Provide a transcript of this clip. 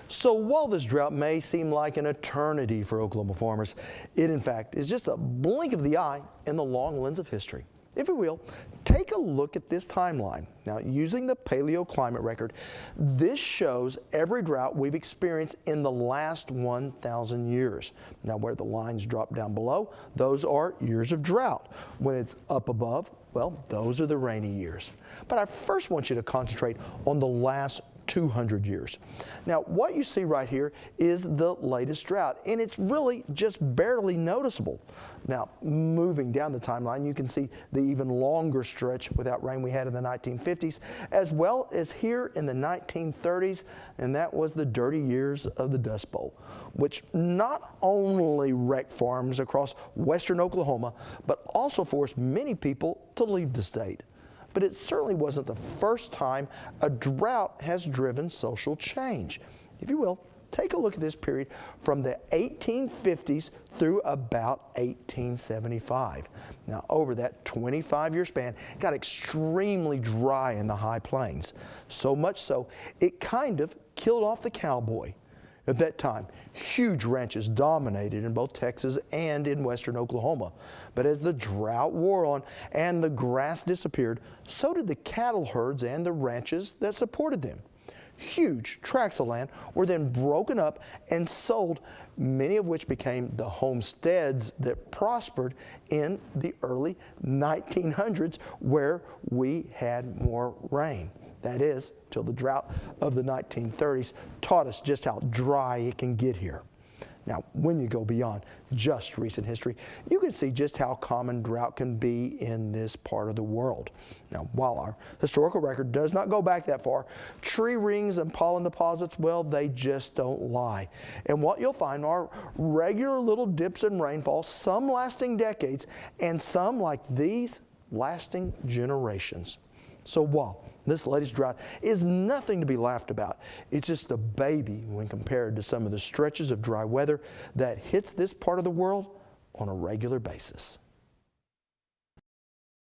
So while this drought may seem like an eternity for Oklahoma farmers, it in fact is just a blink of the eye in the long lens of history. If you will, take a look at this timeline. Now, using the paleoclimate record, this shows every drought we've experienced in the last 1,000 years. Now, where the lines drop down below, those are years of drought. When it's up above, well, those are the rainy years. But I first want you to concentrate on the last 200 years. Now, what you see right here is the latest drought, and it's really just barely noticeable. Now, moving down the timeline, you can see the even longer stretch without rain we had in the 1950s, as well as here in the 1930s, and that was the dirty years of the Dust Bowl, which not only wrecked farms across western Oklahoma, but also forced many people to leave the state. But it certainly wasn't the first time a drought has driven social change. If you will, take a look at this period from the 1850s through about 1875. Now, over that 25-year span, it got extremely dry in the high plains. So much so, it kind of killed off the cowboy. At that time, huge ranches dominated in both Texas and in western Oklahoma. But as the drought wore on and the grass disappeared, so did the cattle herds and the ranches that supported them. Huge tracts of land were then broken up and sold, many of which became the homesteads that prospered in the early 1900s, where we had more rain. That is, till the drought of the 1930s taught us just how dry it can get here. Now, when you go beyond just recent history, you can see just how common drought can be in this part of the world. Now, while our historical record does not go back that far, tree rings and pollen deposits, well, they just don't lie. And what you'll find are regular little dips in rainfall, some lasting decades, and some like these lasting generations. So while this latest drought is nothing to be laughed about, it's just a baby when compared to some of the stretches of dry weather that hits this part of the world on a regular basis.